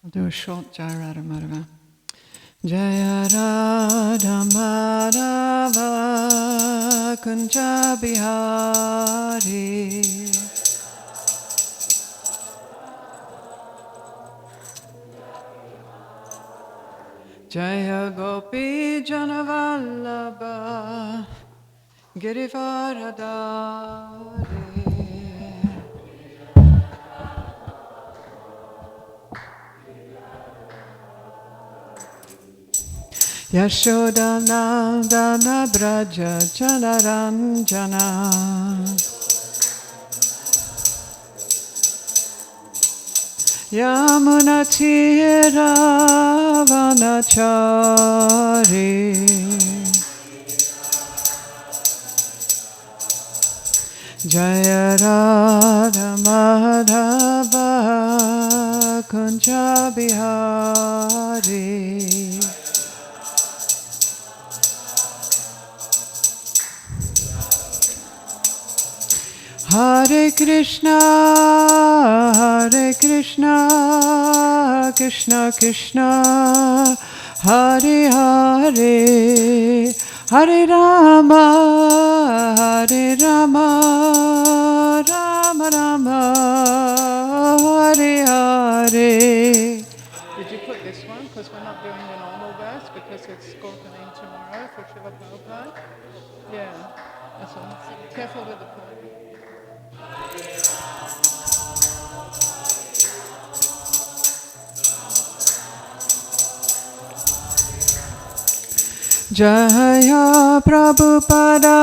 I'll do a short Jaya Radha Madhava. Jaya Radha Madhava Kunja Bihari Jaya Gopi Janavallabha Girivaradari Yashodanandana Braja Janaranjana Yamunatira Vanachari Jaya Radha Madhava Kunja Bihari Hare Krishna, Krishna Krishna, Hare Hare, Hare Rama, Rama Rama, Hare Hare. Did you put this one? Because we're not doing the normal verse because it's Govardhana tomorrow for Srila Prabhupada. Yeah, that's all. Careful with the pen. Jaya Prabhupada,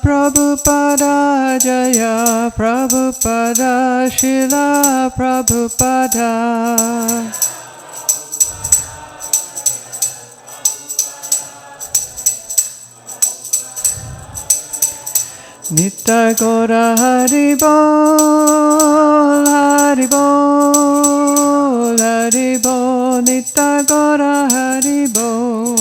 Prabhupada, Jaya Prabhupada, Srila Prabhupada. Nitya Gaura Haribol, Haribol, Haribol, Nitya Gaura Haribol.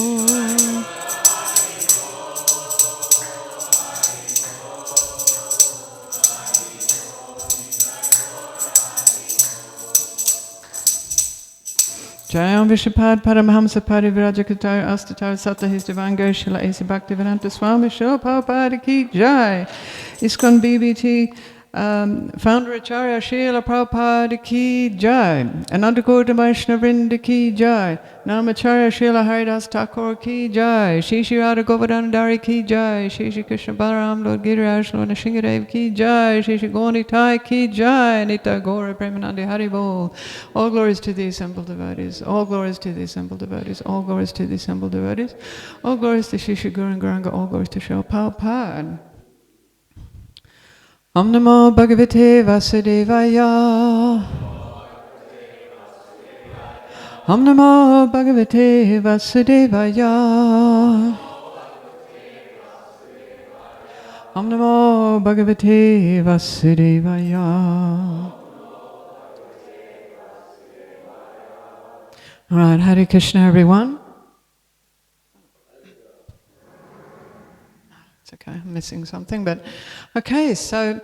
Jayam Vishapad Paramahamsa Parivrajakataya Astatara Sata His Divine Grace Shila Asa Bhaktivedanta Swami Shila Prabhupada Ki Jai. ISKCON BBT Founder Acharya Srila Prabhupada Ki Jai. Anandakota Vaishnavrinda Ki Jai. Namacharya Srila Haridas Thakur Ki Jai. Shri Shri Radha Govardhana Dari Ki Jai. Shri Shri Krishna Balaram Lord Giriraj Lord Nrsingadev Ki Jai. Shri Shri Gaura Tai Ki Jai. Nitya Gaura Premanandi Haribol. All glories to the assembled devotees. All glories to the assembled devotees. All glories to the assembled devotees. All glories to Shri Shri Guru and Gauranga. All glories to Srila Prabhupada. Om Namo Bhagavate Vasudevaya. Om Namo Bhagavate Vasudevaya. Om Namo Bhagavate Vasudevaya. All right, Hare Krishna, everyone. It's okay, I'm missing something, but okay, so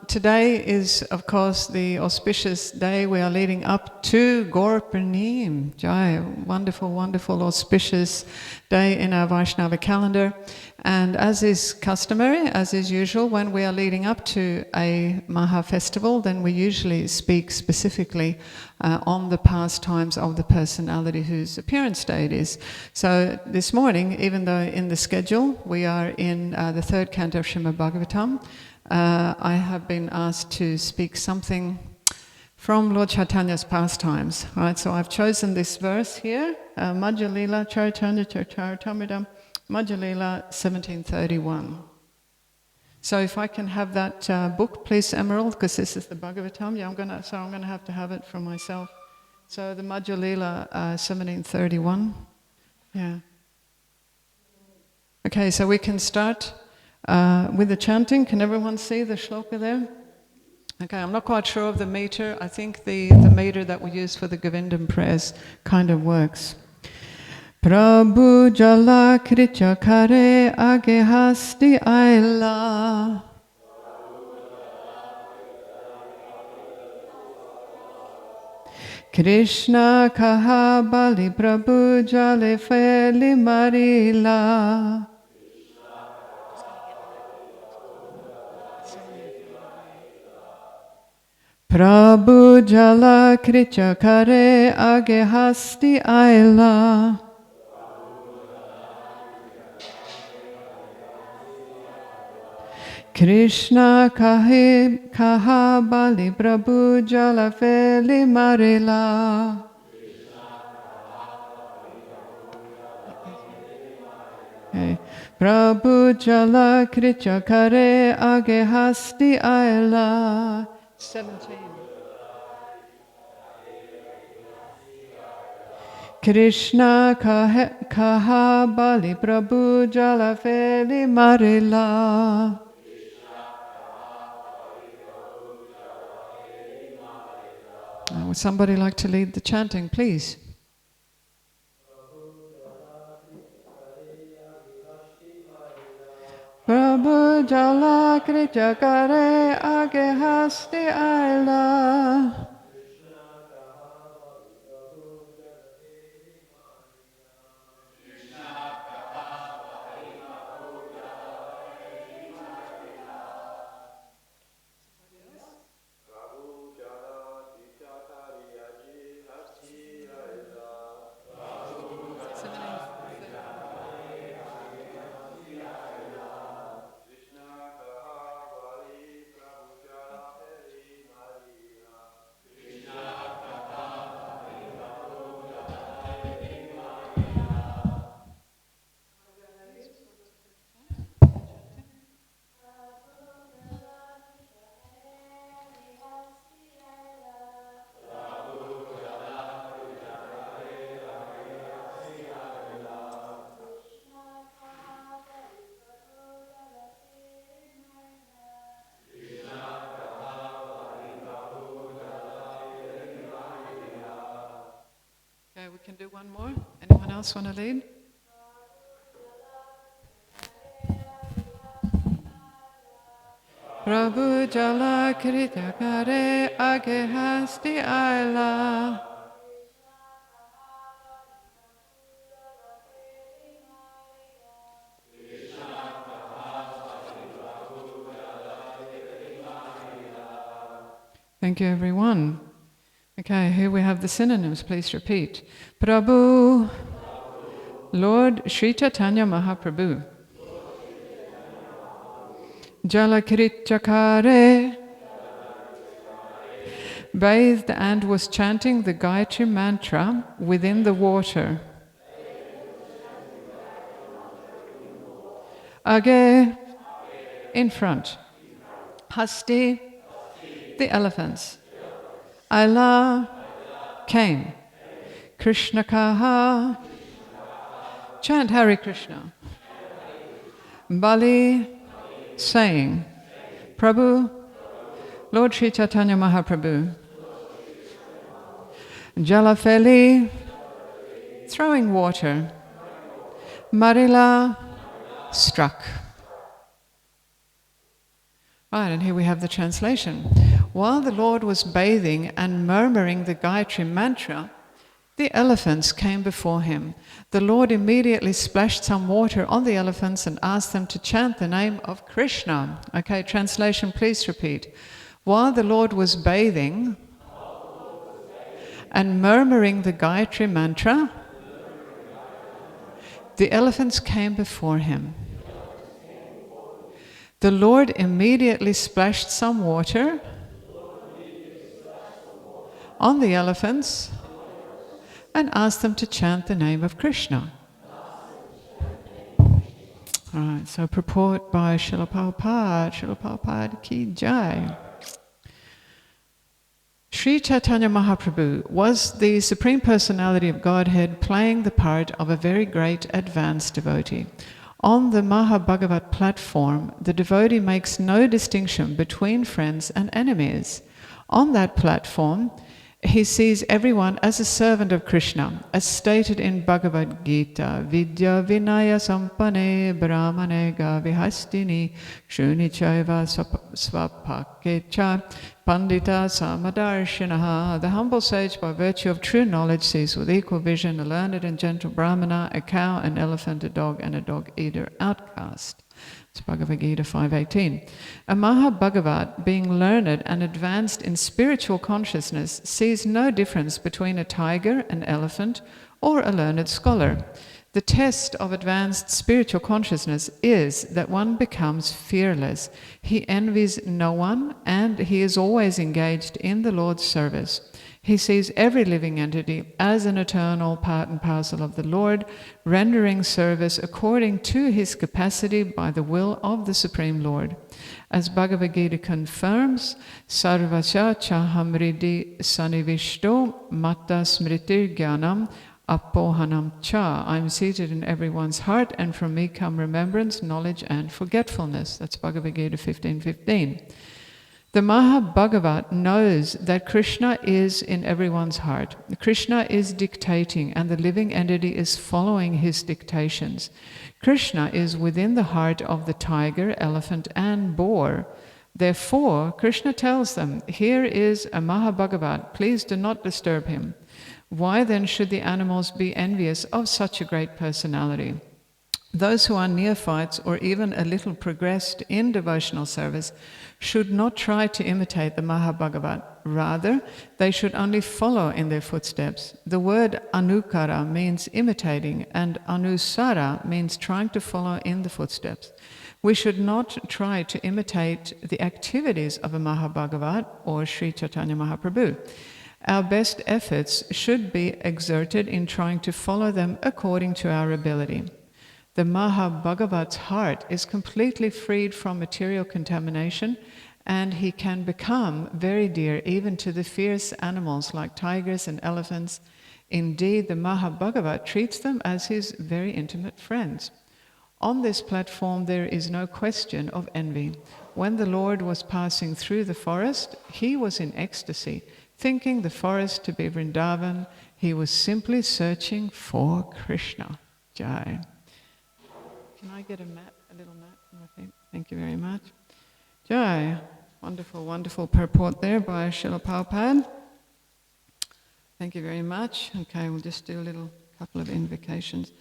today is, of course, the auspicious day. We are leading up to Purnima. Jai, wonderful, wonderful, auspicious day in our Vaishnava calendar. And as is customary, as is usual, when we are leading up to a Maha festival, then we usually speak specifically on the pastimes of the personality whose appearance day it is. So this morning, even though in the schedule we are in the third canto of Srimad Bhagavatam, I have been asked to speak something from Lord Chaitanya's pastimes. Right, so I've chosen this verse here, Madhya Lila Chaitanya Charitamrita, Madhya Lila 1731. So if I can have that book, please, Emerald, because this is the Bhagavatam. Yeah, I'm gonna have to have it for myself. So the Madhya Lila 1731. Yeah. Okay, so we can start with the chanting. Can everyone see the shloka there? Okay, I'm not quite sure of the meter. I think the meter that we use for the Govindam prayers kind of works. Prabhu jala kritya kare age hasti aila. Krishna kaha bali prabhu jale feli marila. Prabhu jala kricha kare age hasti aila. Krishna kaha bali prabhu jala feli marila. Okay. Prabhu jala kricha kare age hasti aila. 17. Krishna kaha bali prabhu jala feli marila. Would somebody like to lead the chanting, please? Prabhu jala kricha kare age hasti aila. Okay, we can do one more. Anyone else want to lead? Prabhu jala krita kare age hasti aila. Thank you, everyone. Okay, here we have the synonyms. Please repeat. Prabhu, Lord Sri Chaitanya Mahaprabhu. Jalakritchakare, bathed and was chanting the Gayatri mantra within the water. Age, in front. Hasti, the elephants. Aila, came. Krishna kaha, chant Hare Krishna. Bali, saying. Prabhu, Lord Sri Chaitanya Mahaprabhu. Jalafeli, throwing water. Marila, struck. Right, and here we have the translation. While the Lord was bathing and murmuring the Gayatri mantra, the elephants came before him. The Lord immediately splashed some water on the elephants and asked them to chant the name of Krishna. Okay, translation, please repeat. While the Lord was bathing and murmuring the Gayatri mantra, the elephants came before him. The Lord immediately splashed some water on the elephants and asked them to chant the name of Krishna. All right, so purport by Srila Prabhupada ki jai. Sri Chaitanya Mahaprabhu was the Supreme Personality of Godhead playing the part of a very great advanced devotee. On the Mahabhagavat platform, the devotee makes no distinction between friends and enemies. On that platform, He sees everyone as a servant of Krishna, as stated in Bhagavad Gita, Vidya Vinaya Sampane Brahmane Gavihastini Shuni Chaiva Swapakecha Pandita Samadarshinaha. The humble sage, by virtue of true knowledge, sees with equal vision a learned and gentle Brahmana, a cow, an elephant, a dog, and a dog-eater outcast. It's Bhagavad Gita 5.18. A Mahabhagavat, being learned and advanced in spiritual consciousness, sees no difference between a tiger, an elephant, or a learned scholar. The test of advanced spiritual consciousness is that one becomes fearless. He envies no one, and he is always engaged in the Lord's service. He sees every living entity as an eternal part and parcel of the Lord, rendering service according to his capacity by the will of the Supreme Lord. As Bhagavad Gita confirms, Sarvasya chahamridi sanivishto matta smritir jnanam apohanam cha. I am seated in everyone's heart, and from me come remembrance, knowledge, and forgetfulness. That's Bhagavad Gita 15.15. The Mahabhagavat knows that Krishna is in everyone's heart. Krishna is dictating, and the living entity is following his dictations. Krishna is within the heart of the tiger, elephant, and boar. Therefore, Krishna tells them, "Here is a Mahabhagavat, please do not disturb him." Why then should the animals be envious of such a great personality? Those who are neophytes or even a little progressed in devotional service should not try to imitate the Mahabhagavat. Rather, they should only follow in their footsteps. The word anukara means imitating, and anusara means trying to follow in the footsteps. We should not try to imitate the activities of a Mahabhagavat or Sri Chaitanya Mahaprabhu. Our best efforts should be exerted in trying to follow them according to our ability. The Mahabhagavat's heart is completely freed from material contamination, and he can become very dear even to the fierce animals like tigers and elephants. Indeed, the Mahabhagavat treats them as his very intimate friends. On this platform, there is no question of envy. When the Lord was passing through the forest, he was in ecstasy, thinking the forest to be Vrindavan. He was simply searching for Krishna. Jai. Can I get a little mat? I think. Thank you very much. Jai. Wonderful, wonderful purport there by Srila Prabhupada. Thank you very much. Okay, we'll just do a couple of invocations.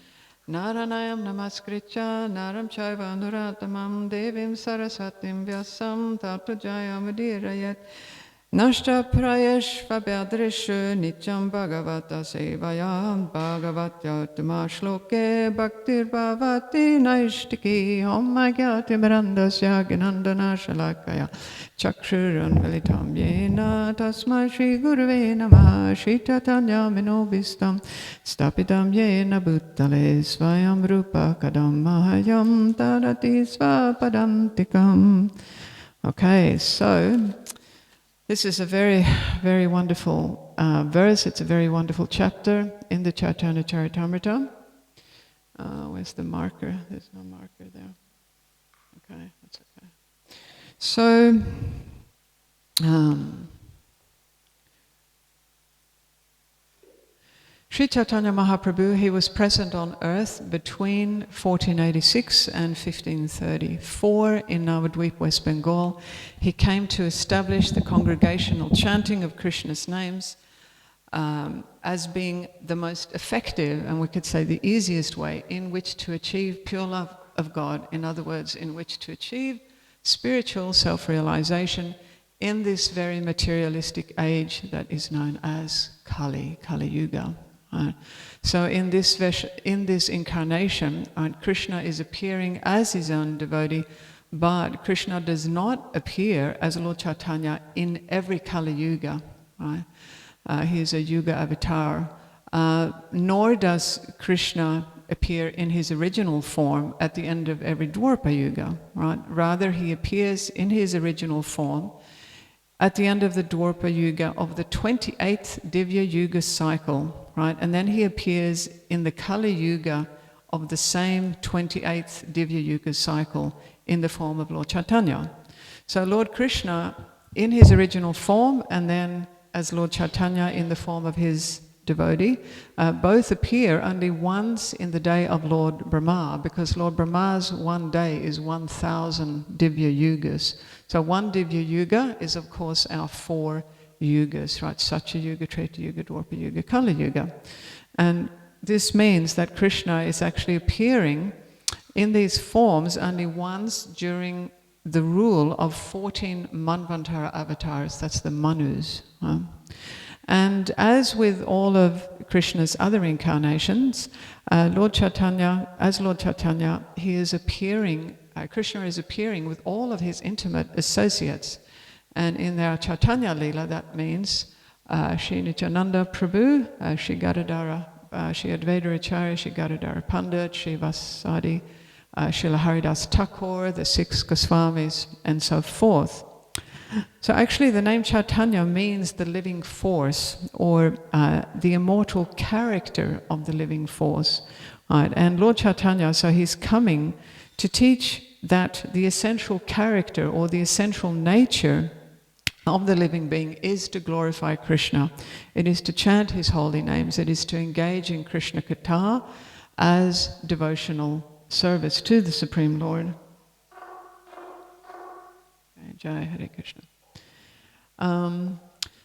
Naranayam namaskritya naram chaiva anurattamam devim saraswatim vyasam tato jayam udirayat. Nashta prayeshva vyadrishu nityam bhagavata sevayam bhagavatya tuma shloke bhaktir bhavati naishtiki om magyati mirandasya gnandana shalakaya chakshurun vilitam yena tasmai shri gurave namah shri chaitanya minovistam stapitam yena bhutale svayam rupa kadam mahayam tadati svapadantikam. Okay, so this is a very, very wonderful verse. It's a very wonderful chapter in the Chaitanya Charitamrita. Where's the marker? There's no marker there. Okay, that's okay. So, Sri Chaitanya Mahaprabhu, he was present on earth between 1486 and 1534 in Navadvip, West Bengal. He came to establish the congregational chanting of Krishna's names as being the most effective, and we could say the easiest way in which to achieve pure love of God. In other words, in which to achieve spiritual self-realization in this very materialistic age that is known as Kali Yuga. So in this incarnation, Krishna is appearing as his own devotee, but Krishna does not appear as Lord Chaitanya in every Kali Yuga. Right? He is a Yuga avatar. Nor does Krishna appear in his original form at the end of every Dwapara Yuga. Right? Rather, he appears in his original form at the end of the Dwapara Yuga of the 28th Divya Yuga cycle. Right? And then he appears in the Kali Yuga of the same 28th Divya Yuga cycle in the form of Lord Chaitanya. So Lord Krishna, in his original form, and then as Lord Chaitanya in the form of his devotee, both appear only once in the day of Lord Brahma, because Lord Brahma's one day is 1,000 Divya Yugas. So one Divya Yuga is, of course, our 4 Yugas, right? Satya Yuga, Treta Yuga, Dwapara Yuga, Kali Yuga. And this means that Krishna is actually appearing in these forms only once during the rule of 14 Manvantara avatars, that's the Manus. And as with all of Krishna's other incarnations, Lord Chaitanya, he is appearing, Krishna is appearing with all of his intimate associates. And in their Chaitanya Leela, that means Shri Nityananda Prabhu, Shri Gadadhara, Shri Advaita Acharya, Shri Gadadhara Pandit, Shri Vasadi, Srila Haridas Thakur, the 6 Goswamis, and so forth. So actually the name Chaitanya means the living force, or the immortal character of the living force. Right? And Lord Chaitanya, so he's coming to teach that the essential character or the essential nature of the living being is to glorify Krishna. It is to chant his holy names. It is to engage in Krishna Katha as devotional service to the Supreme Lord. Jai Hare Krishna.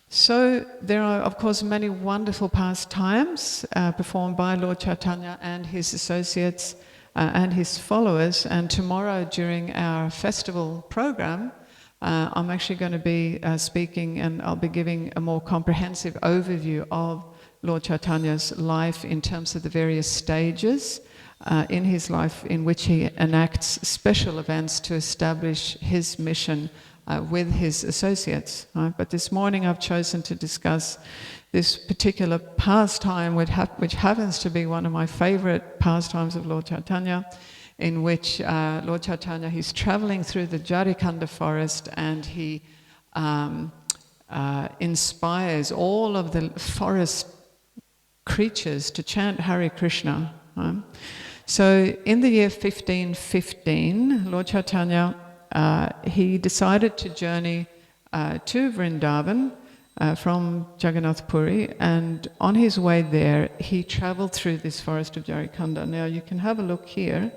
So there are, of course, many wonderful pastimes performed by Lord Chaitanya and his associates and his followers. And tomorrow during our festival program, I'm actually going to be speaking, and I'll be giving a more comprehensive overview of Lord Chaitanya's life in terms of the various stages in his life in which he enacts special events to establish his mission with his associates. Right? But this morning I've chosen to discuss this particular pastime, which happens to be one of my favorite pastimes of Lord Chaitanya, in which Lord Chaitanya, he's traveling through the Jarikanda forest, and he inspires all of the forest creatures to chant Hare Krishna. Right? So in the year 1515, Lord Chaitanya, he decided to journey to Vrindavan from Jagannath Puri, and on his way there, he traveled through this forest of Jarikanda. Now you can have a look here.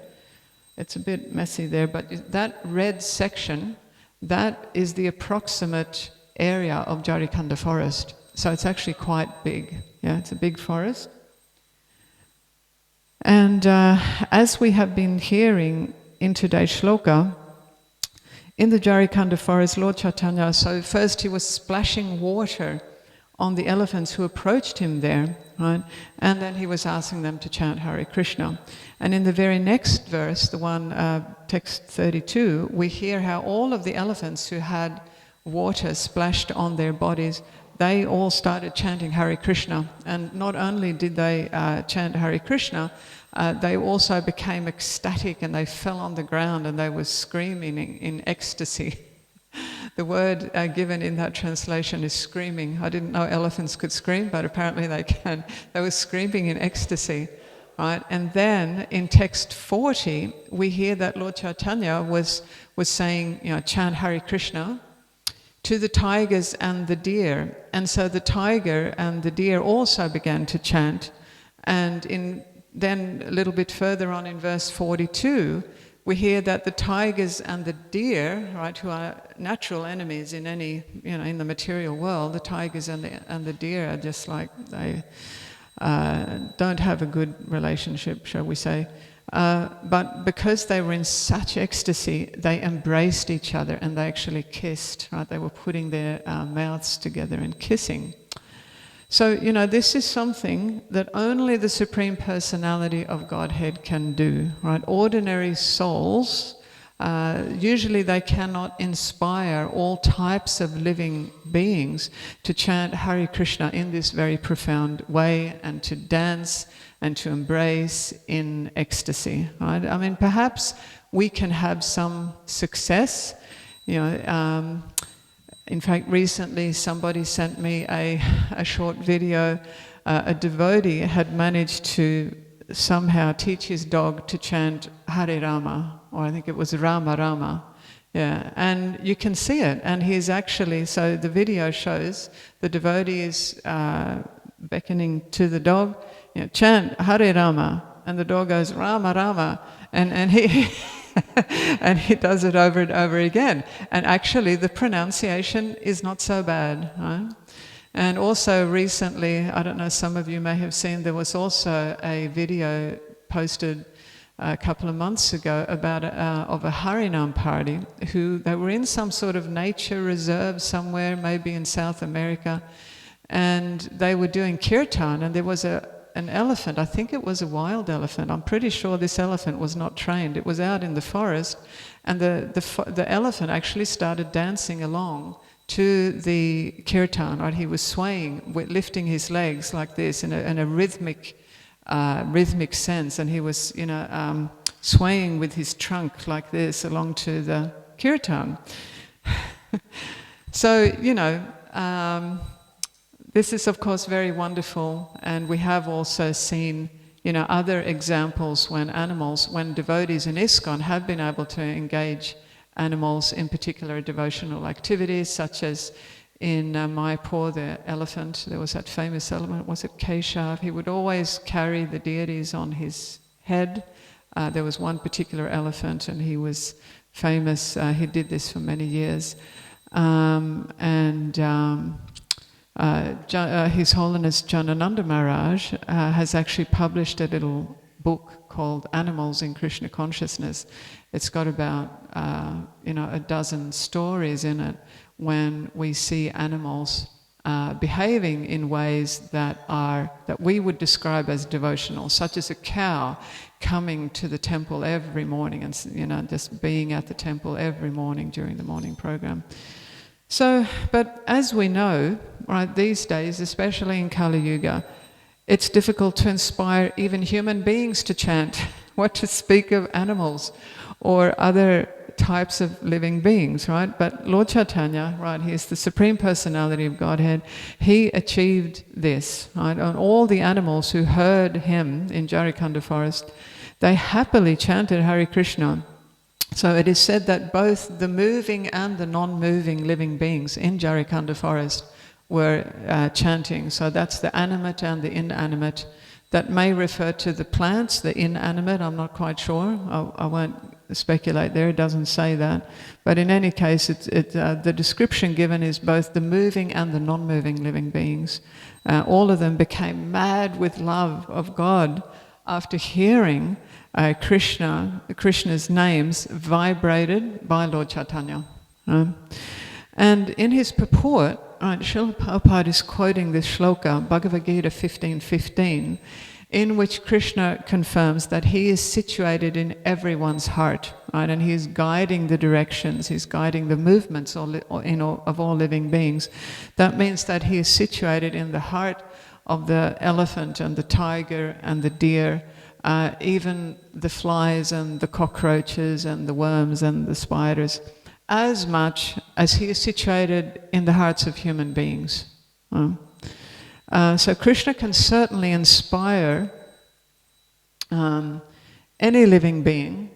It's a bit messy there, but that red section, that is the approximate area of Jarikanda forest. So it's actually quite big. Yeah, it's a big forest. And as we have been hearing in today's shloka, in the Jarikanda forest, Lord Chaitanya, so first he was splashing water on the elephants who approached him there, right? And then he was asking them to chant Hare Krishna. And in the very next verse, the one, text 32, we hear how all of the elephants who had water splashed on their bodies, they all started chanting Hare Krishna. And not only did they chant Hare Krishna, they also became ecstatic, and they fell on the ground and they were screaming in ecstasy. The word given in that translation is screaming. I didn't know elephants could scream, but apparently they can. They were screaming in ecstasy, right? And then in text 40, we hear that Lord Chaitanya was saying, chant Hare Krishna to the tigers and the deer. And so the tiger and the deer also began to chant. And then a little bit further on in verse 42, we hear that the tigers and the deer, right, who are natural enemies in any, in the material world, the tigers and the deer are just like, they don't have a good relationship, shall we say. But because they were in such ecstasy, they embraced each other and they actually kissed, right? They were putting their mouths together and kissing. So, this is something that only the Supreme Personality of Godhead can do, right? Ordinary souls, usually they cannot inspire all types of living beings to chant Hare Krishna in this very profound way, and to dance and to embrace in ecstasy, right? I mean, perhaps we can have some success, in fact, recently somebody sent me a short video. A devotee had managed to somehow teach his dog to chant Hare Rama, or I think it was Rama Rama. Yeah, and you can see it. And he's actually, so the video shows the devotee is beckoning to the dog, chant Hare Rama, and the dog goes Rama Rama, and he and he does it over and over again. And actually, the pronunciation is not so bad, right? And also recently, I don't know, some of you may have seen, there was also a video posted a couple of months ago about of a Harinam party they were in some sort of nature reserve somewhere, maybe in South America, and they were doing kirtan, and there was an elephant. I think it was a wild elephant. I'm pretty sure this elephant was not trained. It was out in the forest, and the elephant actually started dancing along to the kirtan. Right? He was swaying, lifting his legs like this in a rhythmic sense, and he was, swaying with his trunk like this along to the kirtan. So, this is of course very wonderful, and we have also seen, other examples when devotees in ISKCON have been able to engage animals in particular devotional activities, such as in Mayapur, the elephant, there was that famous elephant, was it Keshav? He would always carry the deities on his head. There was one particular elephant, and he was famous. He did this for many years. His Holiness Janananda Maharaj has actually published a little book called Animals in Krishna Consciousness. It's got about a dozen stories in it when we see animals behaving in ways that we would describe as devotional, such as a cow coming to the temple every morning and just being at the temple every morning during the morning program. So, but as we know, right, these days, especially in Kali Yuga, it's difficult to inspire even human beings to chant, what to speak of animals or other types of living beings, right? But Lord Chaitanya, right, he is the Supreme Personality of Godhead. He achieved this, right? And all the animals who heard him in Jarikanda forest, they happily chanted Hare Krishna. So it is said that both the moving and the non-moving living beings in Jarikanda forest were chanting. So that's the animate and the inanimate. That may refer to the plants, the inanimate, I'm not quite sure. I won't speculate there, it doesn't say that. But in any case, the description given is both the moving and the non-moving living beings. All of them became mad with love of God after hearing Krishna's names vibrated by Lord Chaitanya. And in his purport, Srila Prabhupada is quoting this shloka, Bhagavad Gita 15:15, in which Krishna confirms that he is situated in everyone's heart, right? And he is guiding the directions, he's guiding the movements of all living beings. That means that he is situated in the heart of the elephant and the tiger and the deer, even the flies and the cockroaches and the worms and the spiders, as much as he is situated in the hearts of human beings. So Krishna can certainly inspire any living being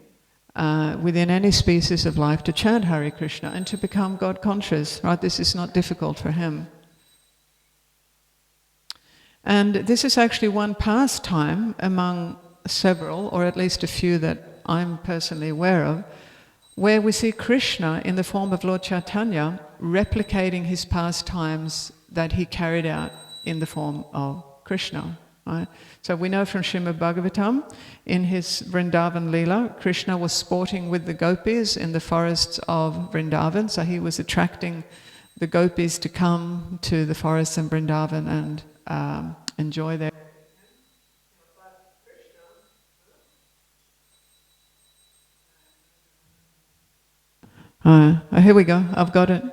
within any species of life to chant Hare Krishna and to become God conscious, right? This is not difficult for him. And this is actually one pastime among several, or at least a few that I'm personally aware of, where we see Krishna in the form of Lord Chaitanya replicating his pastimes that he carried out in the form of Krishna. Right? So we know from Srimad Bhagavatam, in his Vrindavan Leela, Krishna was sporting with the gopis in the forests of Vrindavan, so he was attracting the gopis to come to the forests in Vrindavan and enjoy their... Here we go, I've got it.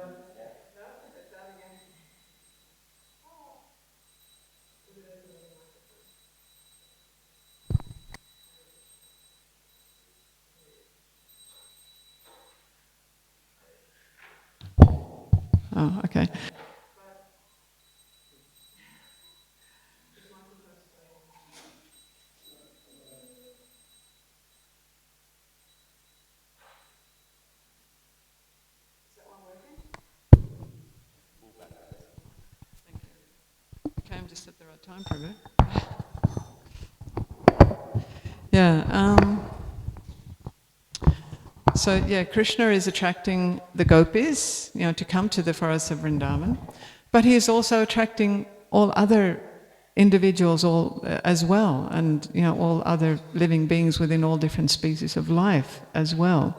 Oh, okay. just at the right time for a bit. Yeah. So yeah, Krishna is attracting the gopis, to come to the forests of Vrindavan, but he is also attracting all other individuals as well, and all other living beings within all different species of life as well,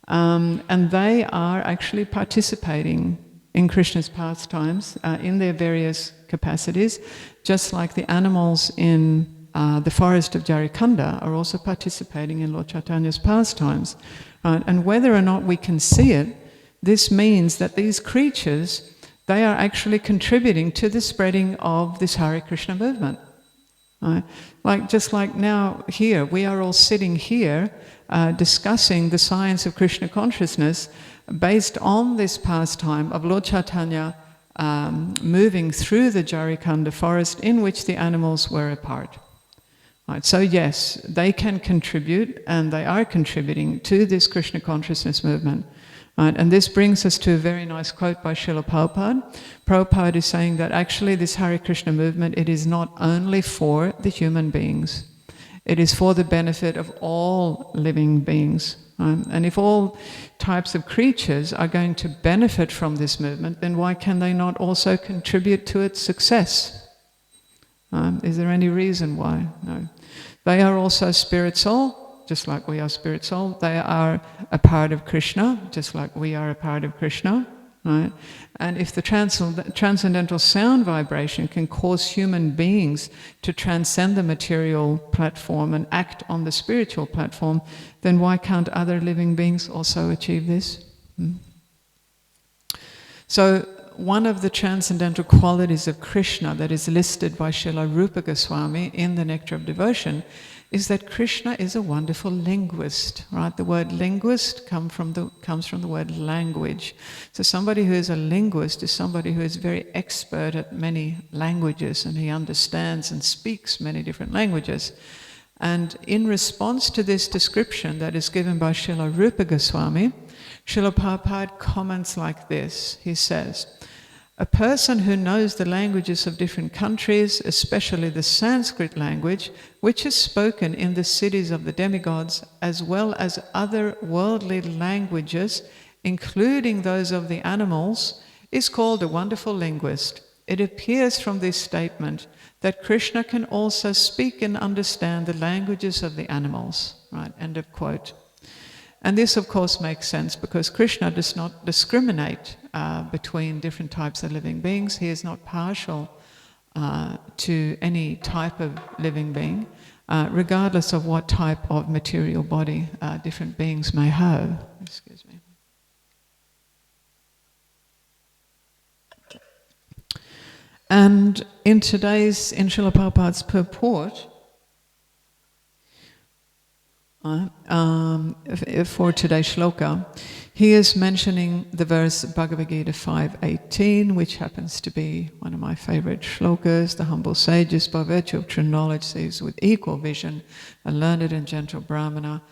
and they are actually participating in Krishna's pastimes in their various capacities, just like the animals in the forest of Jarikanda are also participating in Lord Chaitanya's pastimes. Right? And whether or not we can see it, this means that these creatures, they are actually contributing to the spreading of this Hare Krishna movement. Right? Just like now here, we are all sitting here discussing the science of Krishna consciousness based on this pastime of Lord Chaitanya moving through the Jarikanda forest in which the animals were a part. Right, so yes, they can contribute, and they are contributing to this Krishna consciousness movement. Right, and this brings us to a very nice quote by Srila Prabhupada. Prabhupada is saying that actually this Hare Krishna movement, it is not only for the human beings. It is for the benefit of all living beings. Right? And if all types of creatures are going to benefit from this movement, then why can they not also contribute to its success? Is there any reason why? No. They are also spirit soul, just like we are spirit soul. They are a part of Krishna, just like we are a part of Krishna. Right? And if the transcendental sound vibration can cause human beings to transcend the material platform and act on the spiritual platform, then why can't other living beings also achieve this? So, one of the transcendental qualities of Krishna that is listed by Srila Rupa Goswami in the Nectar of Devotion is that Krishna is a wonderful linguist, right? The word linguist comes from the word language. So somebody who is a linguist is somebody who is very expert at many languages, and he understands and speaks many different languages. And in response to this description that is given by Srila Rupa Goswami, Srila Prabhupada comments like this. He says, a person who knows the languages of different countries, especially the Sanskrit language, which is spoken in the cities of the demigods, as well as other worldly languages, including those of the animals, is called a wonderful linguist. It appears from this statement that Krishna can also speak and understand the languages of the animals. Right, end of quote. And this, of course, makes sense because Krishna does not discriminate between different types of living beings. He is not partial to any type of living being, regardless of what type of material body different beings may have. Excuse me. And in Srila Prabhupada's purport, for today's shloka, he is mentioning the verse Bhagavad Gita 5:18, which happens to be one of my favorite shlokas. The humble sages, by virtue of true knowledge, sees with equal vision a learned and gentle brahmana,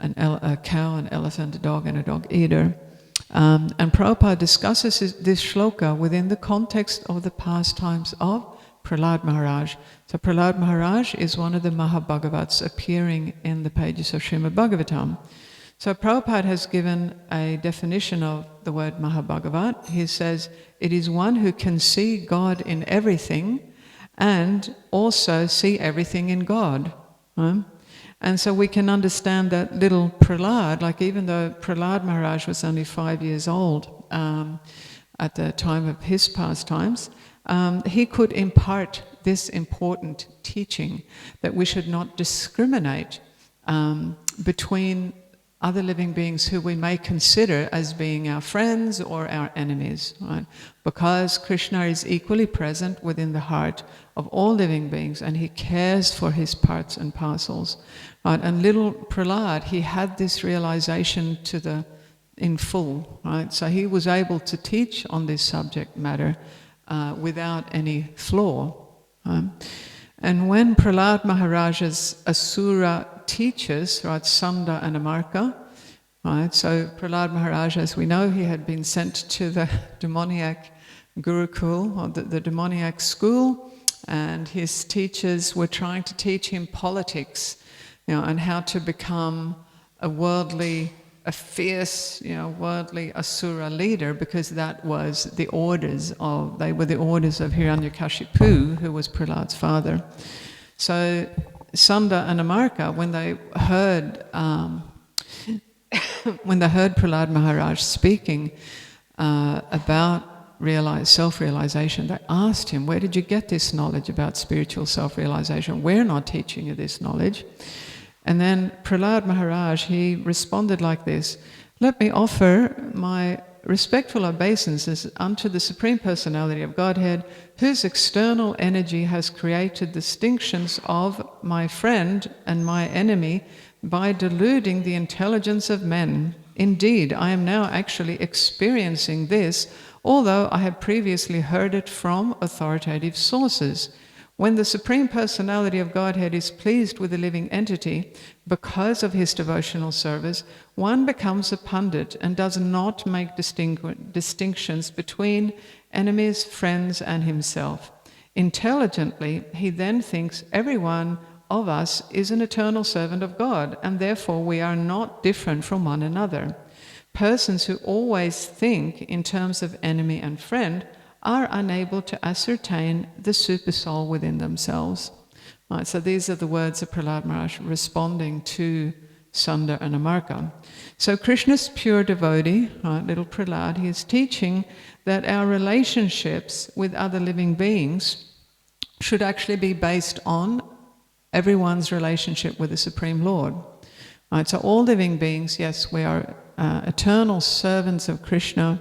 a cow, an elephant, a dog, and a dog-eater. And Prabhupada discusses this shloka within the context of the pastimes of Prahlad Maharaj. So Prahlad Maharaj is one of the Mahabhagavats appearing in the pages of Srimad Bhagavatam. So Prabhupada has given a definition of the word Mahabhagavat. He says, it is one who can see God in everything and also see everything in God. And so we can understand that little Prahlad, like even though Prahlad Maharaj was only 5 years old at the time of his pastimes, he could impart this important teaching that we should not discriminate between other living beings who we may consider as being our friends or our enemies, right? Because Krishna is equally present within the heart of all living beings, and he cares for his parts and parcels, right? And little Prahlad, he had this realization in full, right? So he was able to teach on this subject matter without any flaw. And when Prahlad Maharaj's Asura teachers, right, Sanda and Amarka, right, so Prahlad Maharaj, as we know, he had been sent to the demoniac Gurukul, or the demoniac school, and his teachers were trying to teach him politics, and how to become a fierce, worldly asura leader, because that was they were the orders of Hiranyakashipu, who was Prahlad's father. So Sunda and Amarka, when they heard Prahlad Maharaj speaking about self-realization, they asked him, "Where did you get this knowledge about spiritual self-realization? We're not teaching you this knowledge." And then Prahlad Maharaj, he responded like this: "Let me offer my respectful obeisances unto the Supreme Personality of Godhead, whose external energy has created distinctions of my friend and my enemy by deluding the intelligence of men. Indeed, I am now actually experiencing this, although I have previously heard it from authoritative sources. When the Supreme Personality of Godhead is pleased with a living entity, because of his devotional service, one becomes a pundit and does not make distinctions between enemies, friends, and himself. Intelligently, he then thinks every one of us is an eternal servant of God, and therefore we are not different from one another. Persons who always think in terms of enemy and friend are unable to ascertain the supersoul within themselves." Right, so these are the words of Prahlad Maharaj responding to Sunda and Amarka. So Krishna's pure devotee, right, little Prahlad, he is teaching that our relationships with other living beings should actually be based on everyone's relationship with the Supreme Lord. Right, so all living beings, yes, we are eternal servants of Krishna,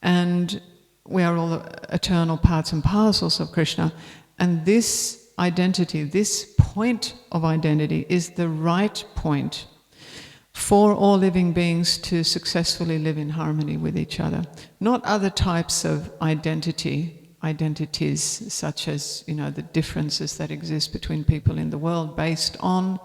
and we are all eternal parts and parcels of Krishna. And this identity, this point of identity, is the right point for all living beings to successfully live in harmony with each other. Not other types of identities such as, the differences that exist between people in the world based on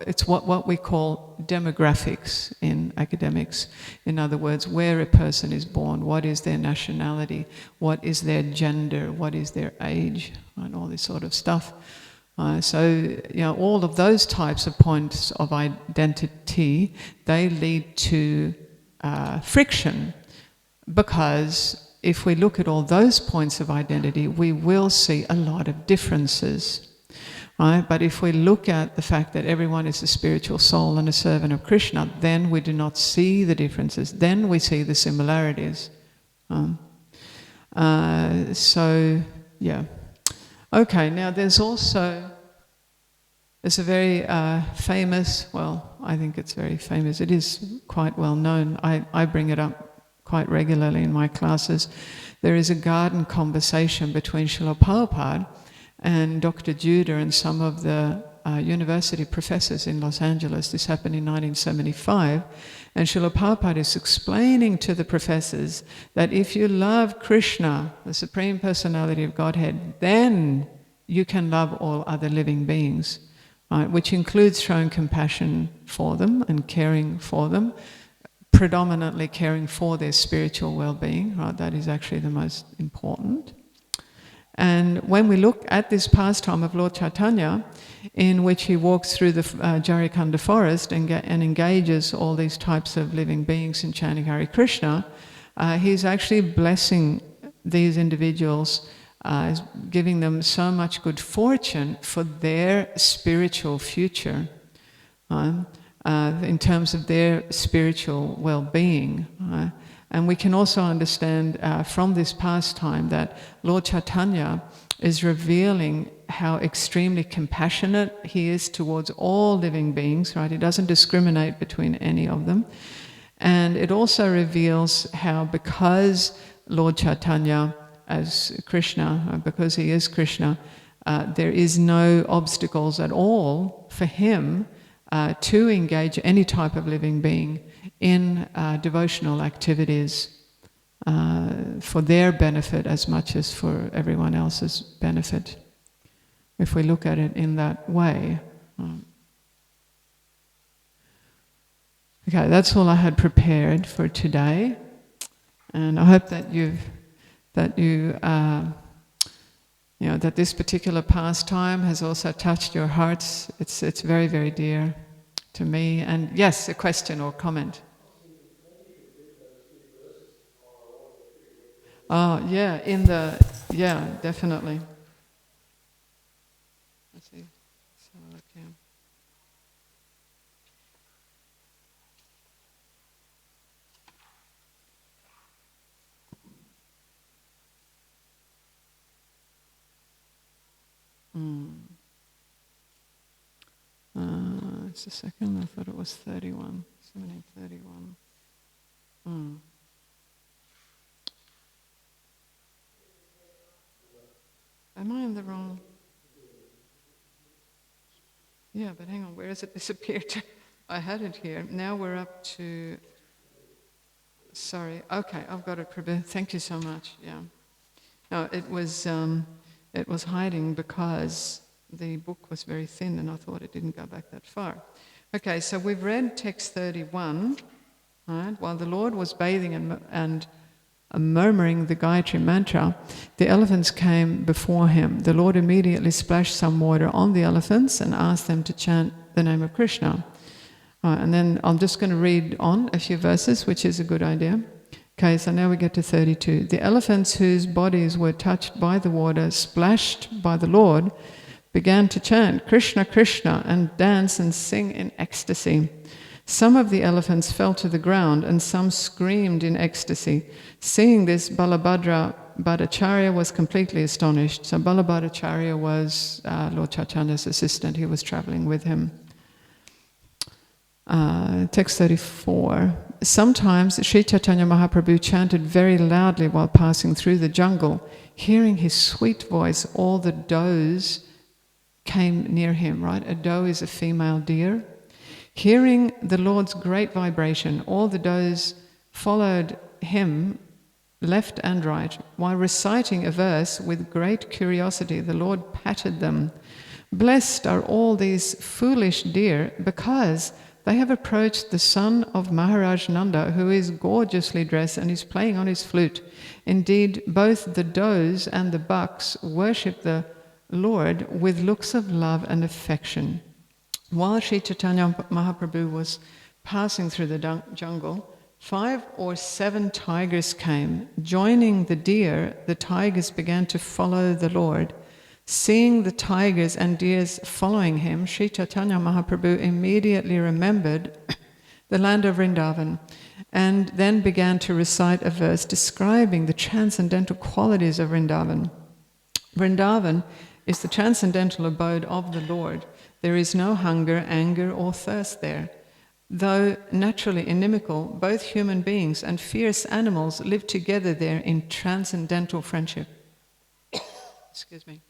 it's what we call demographics in academics. In other words, where a person is born, what is their nationality, what is their gender, what is their age, and all this sort of stuff. So all of those types of points of identity, they lead to friction, because if we look at all those points of identity, we will see a lot of differences. Right? But if we look at the fact that everyone is a spiritual soul and a servant of Krishna, then we do not see the differences. Then we see the similarities. Okay, now there's a very famous, I think it's very famous. It is quite well known. I bring it up quite regularly in my classes. There is a garden conversation between Srila Prabhupada and Dr. Judah and some of the university professors in Los Angeles. This happened in 1975. And Srila Prabhupada is explaining to the professors that if you love Krishna, the Supreme Personality of Godhead, then you can love all other living beings, right? Which includes showing compassion for them and caring for them, predominantly caring for their spiritual well-being, right? That is actually the most important. And when we look at this pastime of Lord Chaitanya, in which he walks through the Jarikanda forest and engages all these types of living beings in chanting Hare Krishna, he's actually blessing these individuals, giving them so much good fortune for their spiritual future, in terms of their spiritual well-being. And we can also understand from this pastime that Lord Chaitanya is revealing how extremely compassionate he is towards all living beings, right? He doesn't discriminate between any of them. And it also reveals how, because Lord Chaitanya, as Krishna, because he is Krishna, there is no obstacles at all for him to engage any type of living being in devotional activities for their benefit as much as for everyone else's benefit, if we look at it in that way. Okay, that's all I had prepared for today, and I hope that you've that that this particular pastime has also touched your hearts. It's very, very dear to me. And yes, a question or comment. Oh, yeah, definitely. Let's see. So, okay. Just a second, I thought it was 31. 1731. Am I in the wrong? Yeah, but hang on, where has it disappeared? I had it here. Now we're up to... Sorry. Okay, I've got it prepared. Thank you so much. Yeah. No, it was hiding because the book was very thin and I thought it didn't go back that far. Okay, so we've read text 31, right? While the Lord was bathing and murmuring the Gayatri mantra, the elephants came before him. The Lord immediately splashed some water on the elephants and asked them to chant the name of Krishna. And then I'm just going to read on a few verses, which is a good idea. Okay, so now we get to 32. The elephants whose bodies were touched by the water, splashed by the Lord, began to chant Krishna, Krishna, and dance and sing in ecstasy. Some of the elephants fell to the ground and some screamed in ecstasy. Seeing this, Balabhadra Bhattacharya was completely astonished. So Balabhadacharya was Lord Chaitanya's assistant. He was traveling with him. Text 34. Sometimes Sri Chaitanya Mahaprabhu chanted very loudly while passing through the jungle. Hearing his sweet voice, all the does came near him, right? A doe is a female deer. Hearing the Lord's great vibration, all the does followed him left and right. While reciting a verse with great curiosity, the Lord patted them. Blessed are all these foolish deer because they have approached the son of Maharaj Nanda, who is gorgeously dressed and is playing on his flute. Indeed, both the does and the bucks worship the Lord with looks of love and affection. While Sri Chaitanya Mahaprabhu was passing through the jungle, 5 or 7 tigers came. Joining the deer, the tigers began to follow the Lord. Seeing the tigers and deers following him, Sri Chaitanya Mahaprabhu immediately remembered the land of Vrindavan and then began to recite a verse describing the transcendental qualities of Vrindavan. Vrindavan is the transcendental abode of the Lord. There is no hunger, anger, or thirst there. Though naturally inimical, both human beings and fierce animals live together there in transcendental friendship. Excuse me.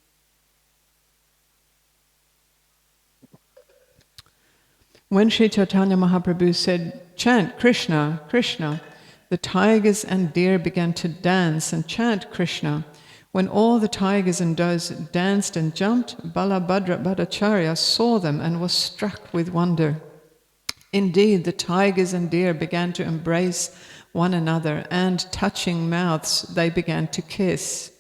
When Sri Chaitanya Mahaprabhu said, "Chant Krishna, Krishna," the tigers and deer began to dance and chant Krishna. When all the tigers and does danced and jumped, Balabhadra Bhattacharya saw them and was struck with wonder. Indeed, the tigers and deer began to embrace one another, and touching mouths, they began to kiss.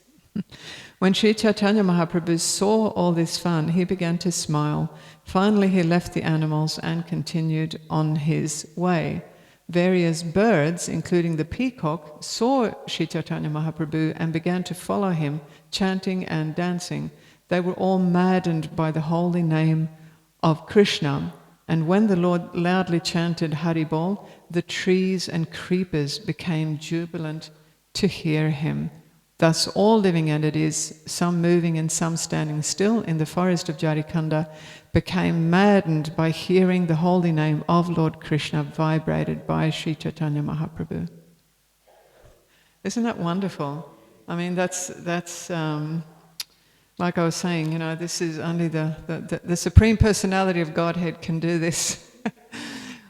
When Sri Chaitanya Mahaprabhu saw all this fun, he began to smile. Finally, he left the animals and continued on his way. Various birds, including the peacock, saw Sri Chaitanya Mahaprabhu and began to follow him, chanting and dancing. They were all maddened by the holy name of Krishna. And when the Lord loudly chanted Haribol, the trees and creepers became jubilant to hear him. Thus all living entities, some moving and some standing still in the forest of Jarikanda, became maddened by hearing the holy name of Lord Krishna vibrated by Sri Chaitanya Mahaprabhu. Isn't that wonderful? I mean, that's like I was saying, this is only the Supreme Personality of Godhead can do this.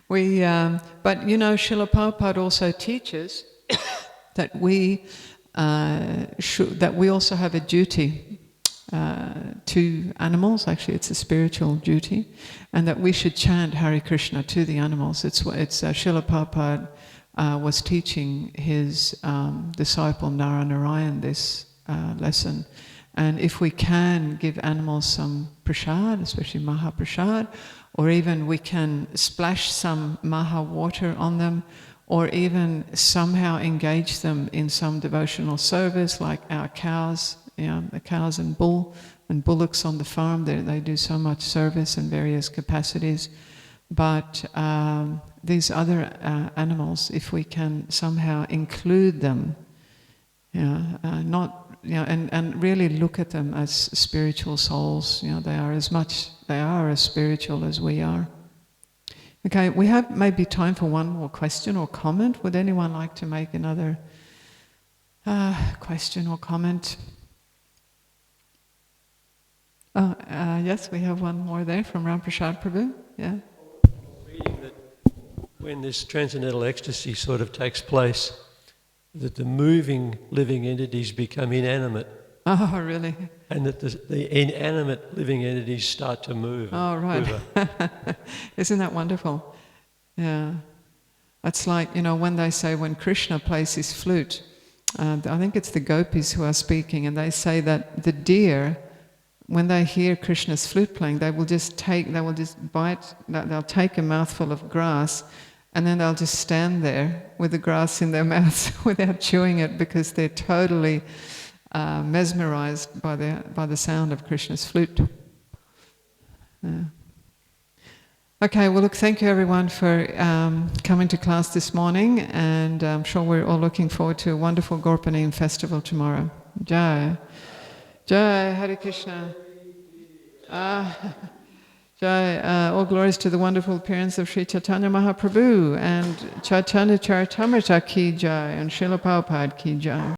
But Srila Prabhupada also teaches that we also have a duty to animals. Actually, it's a spiritual duty, and that we should chant Hare Krishna to the animals. It's Srila Prabhupada was teaching his disciple Naranarayan this lesson. And if we can give animals some prasad, especially maha prasad, or even we can splash some maha water on them, or even somehow engage them in some devotional service, like our cows, the cows and bullocks on the farm, they do so much service in various capacities. But these other animals, if we can somehow include them, and really look at them as spiritual souls, they are as spiritual as we are. Okay, we have maybe time for one more question or comment. Would anyone like to make another question or comment? Yes, we have one more there from Ramprasad Prabhu. Yeah. Reading that when this transcendental ecstasy sort of takes place, that the moving living entities become inanimate. Oh, really? And that the inanimate living entities start to move. Oh, right. Isn't that wonderful? Yeah. It's like, when they say when Krishna plays his flute, I think it's the gopis who are speaking, and they say that the deer, when they hear Krishna's flute playing, they'll take a mouthful of grass, and then they'll just stand there with the grass in their mouths without chewing it, because they're totally mesmerized by the sound of Krishna's flute. Yeah. Okay, well look, thank you everyone for coming to class this morning, and I'm sure we're all looking forward to a wonderful Gaura festival tomorrow. Jai. Jai, Hare Krishna. Jai, all glories to the wonderful appearance of Sri Chaitanya Mahaprabhu, and Chaitanya Charitamrita ki jai, and Srila Prabhupada ki jai.